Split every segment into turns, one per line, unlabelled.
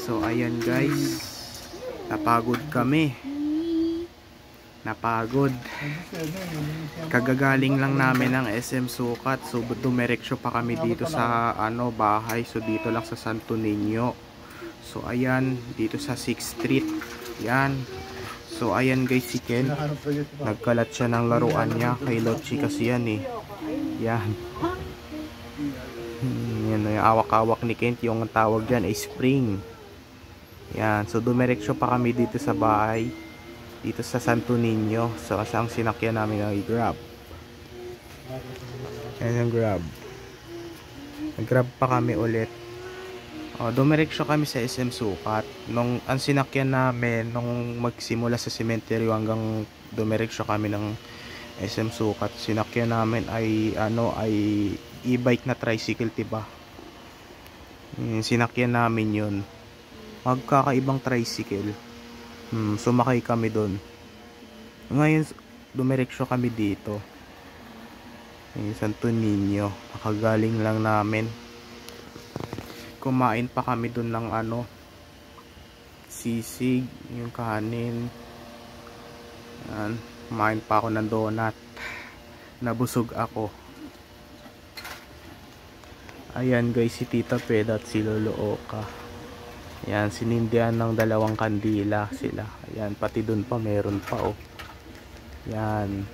So ayan guys, napagod kami. Kagagaling lang namin ng SM Sukat. So dumiretso pa kami dito sa bahay. So dito lang sa Santo Niño. So ayan, dito sa 6th Street. Yan. So ayan guys, si Ken, nagkalat siya ng laruan niya. Kay Lochi kasi yan eh. Yan. Yan yung awak-awak ni Kent. Yung tawag dyan ay spring. Yan. So dumiretso pa kami dito sa bahay, dito sa Santo Niño. So ang sinakyan namin ay Grab. Yan yung Grab. Nag-Grab pa kami ulit. Dumiretso kami sa SM Sukat. Nung ang sinakyan namin nung magsimula sa sementeryo hanggang dumiretso kami ng SM Sukat, sinakyan namin ay e-bike na tricycle, diba? Sinakyan namin yun. Magkakaibang tricycle. Sumakay kami doon. Ngayon dumiretso kami dito, Santo Niño. Nakagaling lang namin. Kumain pa kami doon ng sisig, yung kanin. Yan. Kumain pa ako ng donut. Nabusog ako. Ayan guys, si Tita Peda at si Lolo Oka. Yan, sinindihan ng 2 kandila sila. Ayan, pati doon pa meron pa oh. Yan.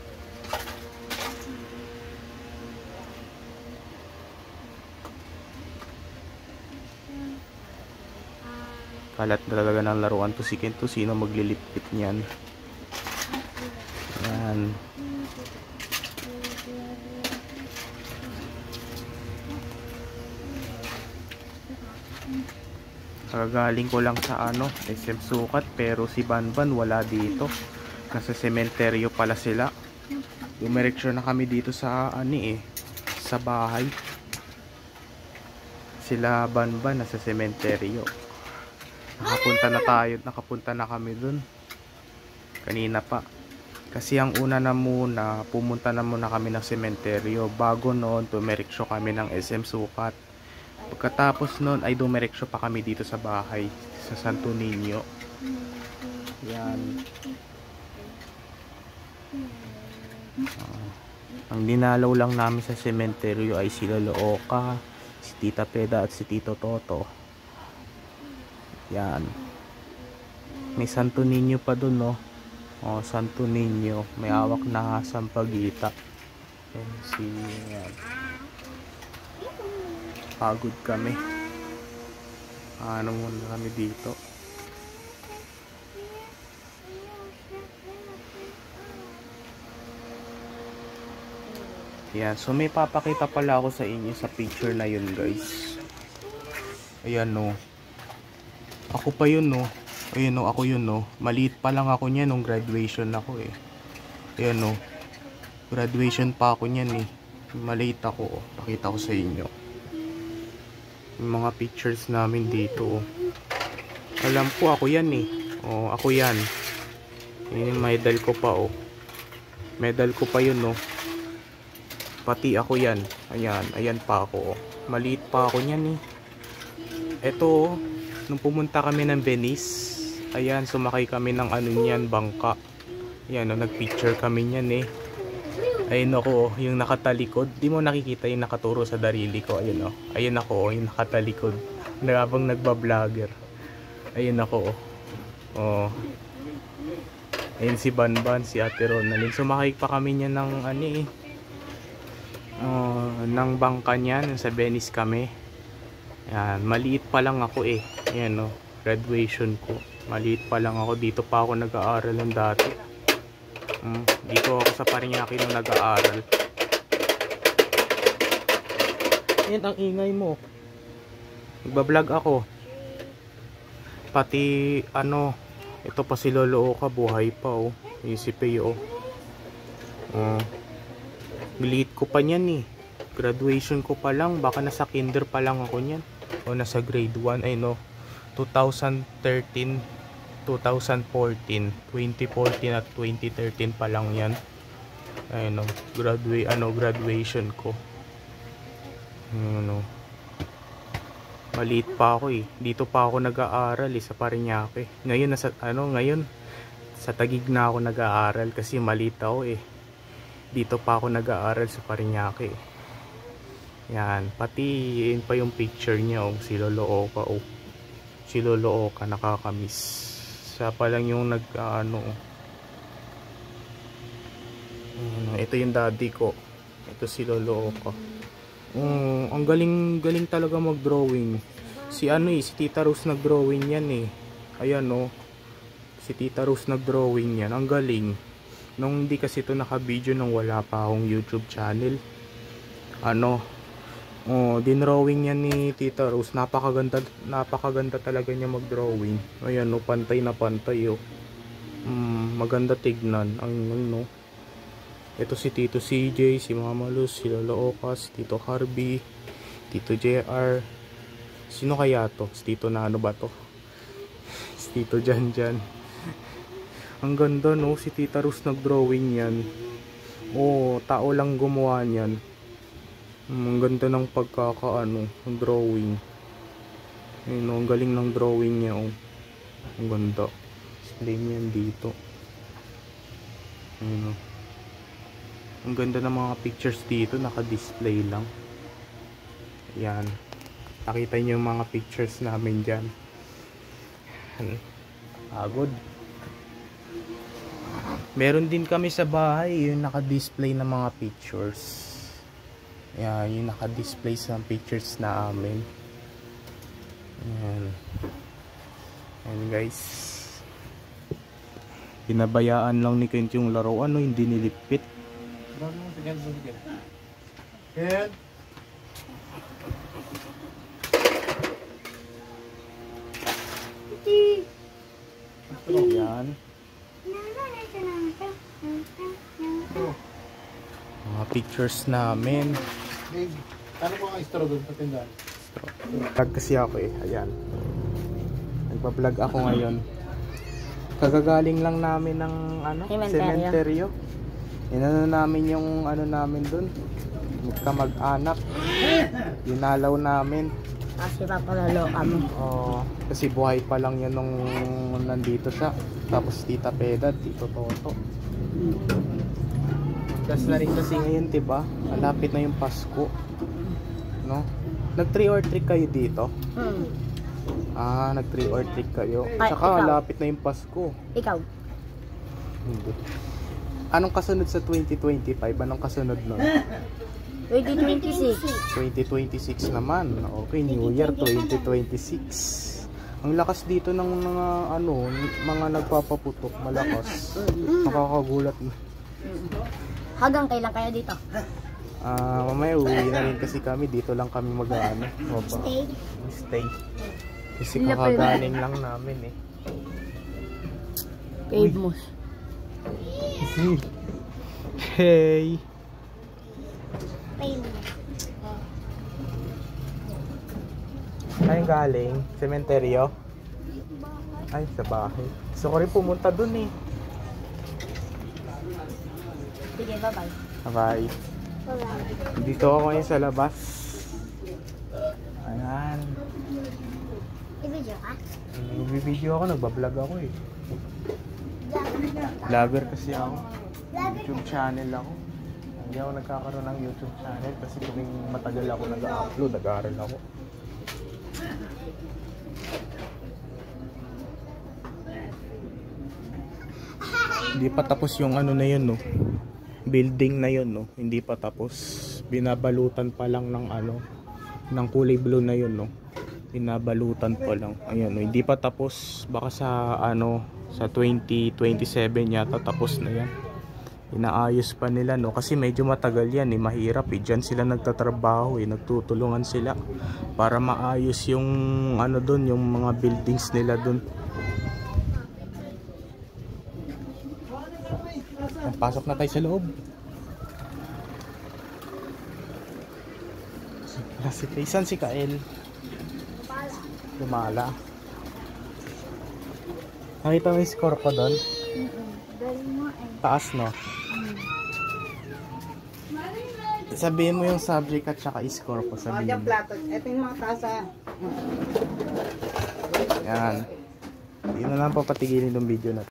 Kalat na talaga ng laruan to si Kento. Sino maglilipit niyan? Yan. Kagaling ko lang sa SM Sukat, pero si Banban wala dito. Nasa sementeryo pala sila. Dumiretso na kami dito sa sa bahay. Sila Banban nasa sementeryo. Nakapunta na kami dun kanina pa. Kasi ang una na muna, pumunta na muna kami ng sementeryo. Bago noon, dumiretso kami ng SM Sukat. Pagkatapos noon ay dumiretso pa kami dito sa bahay, sa Santo Niño. Yan. Ang dinalaw lang namin sa sementeryo ay si Lolo Oka, si Tita Peda at si Tito Toto. Yan. May Santo Niño pa dun, no? Santo Niño. May hawak na sampagita. Yan. Pagod kami. Muna kami dito. Yan. So may papakita pala ako sa inyo sa picture na yun guys. Ayan no. Ako pa yun no. Ayan no, ako yun no. Maliit pa lang ako niyan nung graduation ako eh. Ayan no. Graduation pa ako niyan eh. Maliit ako oh. Pakita ko sa inyo. Yung mga pictures namin dito oh. Alam ko ako yan eh. Ako yan. Yung medal ko pa oh. Medal ko pa yun oh. Pati ako yan. Ayan pa ako oh. Maliit pa ako niyan eh. Eto oh. Nung pumunta kami ng Venice, ayan, sumakay kami ng niyan, bangka. Ayan, nagpicture kami niyan eh. Ayun ako, yung nakatalikod. Di mo nakikita yung nakaturo sa darili ko. Ayun oh. Ayun ako, yung nakatalikod. Habang nagba-vlogger. Ayun ako oh. Ayun si Banban, si Ate Ronaldin. Sumakay pa kami niyan ng ng bangka niyan. Sa Venice kami. Ayan, maliit pa lang ako eh. Ayan oh, graduation ko. Maliit pa lang ako. Dito pa ako nag-aaral ng dati. Dito ako sa Parañaque nung nag-aaral. Yan ang ingay mo. Nagbablog ako. Pati ito pa si Lolo Oka, buhay pa oh. Yung si Peo oh. Maliit ko pa niyan eh. Graduation ko pa lang. Baka nasa kinder pa lang ako niyan. O nasa grade 1 ay no. 2013, 2014, 2014 at 2013 pa lang yan. Ayun graduation ko. Maliit pa ako eh. Dito pa ako nag-aaral sa Parañaque. Ngayon ngayon sa Taguig na ako nag-aaral kasi maliit ako eh. Dito pa ako nag-aaral sa Parañaque. Yan, pati yun pa yung picture niya oh, si Lolo Oka oh. Si Lolo Oka nakakamiss. Siya pa lang yung ito yung daddy ko. Ito si Lolo Oka. Ang galing talaga mag-drawing. Si si Tita Rose nag-drawing yan eh. Ayan oh. Si Tita Rose nag-drawing yan. Ang galing. Nung hindi kasi ito naka-video nung wala pa akong YouTube channel. Dinrawing yan ni Tita Rose. Napakaganda talaga niya mag-drawing. Ayan oh, pantay na pantay oh. Maganda tignan. Ito si Tito CJ, si Mama Luz, si Lolo Oka, si Tito Harvey, Tito JR. Sino kaya to? Si Tito na ba to? Si Tito Janjan. Ang ganda no, si Tita Rose nag-drawing yan. Tao lang gumawa niyan. Ang ganda ng ng drawing. Ayun, ang galing ng drawing niya oh. Ang ganda. Display niyan dito. Ayun oh. Ang ganda ng mga pictures dito, naka-display lang. Ayan. Nakita niyo yung mga pictures namin dyan. Pagod. Meron din kami sa bahay, yung naka-display ng mga pictures. Ayan, yung naka-display sa pictures namin. Ayan. Ayan guys. Pinabayaan lang ni Kent yung laruan, hindi nilipit.
Yan.
Yan. Mga pictures namin.
Ano po ang istro doon sa tindahan?
Vlog kasi ako eh. Ayan. Nagpa-vlog ako ngayon. Kagagaling lang namin ng sementeryo. Inano namin yung namin dun. Magkamag-anak. Dinalaw namin.
Kasi papalalo kami.
Kasi buhay pa lang yan nung nandito siya. Tapos Tita Peda, Tito Toto. Gas na rin kasi ngayon, diba? Malapit na yung Pasko. No? Nag-3 or trick kayo dito? Nag-3 or trick kayo. Tsaka malapit na yung Pasko.
Ikaw?
Hindi. Anong kasunod sa 2025? Anong kasunod nun?
2026.
2026 naman. Okay, New Year 2026. Ang lakas dito ng mga nagpapaputok, malakas. Nakakagulat.
Hanggang kailan kayo dito?
Mamaya uwi na rin kasi kami. Dito lang kami stay. Kasi kakagaling lang namin eh.
Cave Moose.
Hey. Saan galing? Sementeryo? Ay, sa bahay. Gusto ko rin pumunta dun eh.
Sige, bye-bye.
Bye. Dito ako ngayon sa labas. Ayan.
I-video ka?
Nag-video ako, nagbablog ako eh. Vlogger kasi ako. YouTube channel ako. Hindi ako nagkakaroon ng YouTube channel kasi tuwing matagal ako nag-upload, nag-aaral ako. Hindi pa tapos yung na yun no. Building na yun no. Hindi pa tapos. Binabalutan pa lang ng ng kulay blue na yun no. Binabalutan pa lang. Ayan no. Hindi pa tapos. Baka sa sa 2027 yata tapos na yan. Inaayos pa nila no. Kasi medyo matagal yan eh. Mahirap eh. Diyan sila nagtatrabaho eh. Nagtutulungan sila para maayos yung doon, yung mga buildings nila doon. Pasok na tayo sa loob. Saan si Kael? Lumala. Nakita mo yung score ko doon? Taas no? Sabihin mo yung subject at saka score ko. Sabihin mo.
Ito yung mga tasa.
Yan. Hindi na lang papatigilin yung video na to.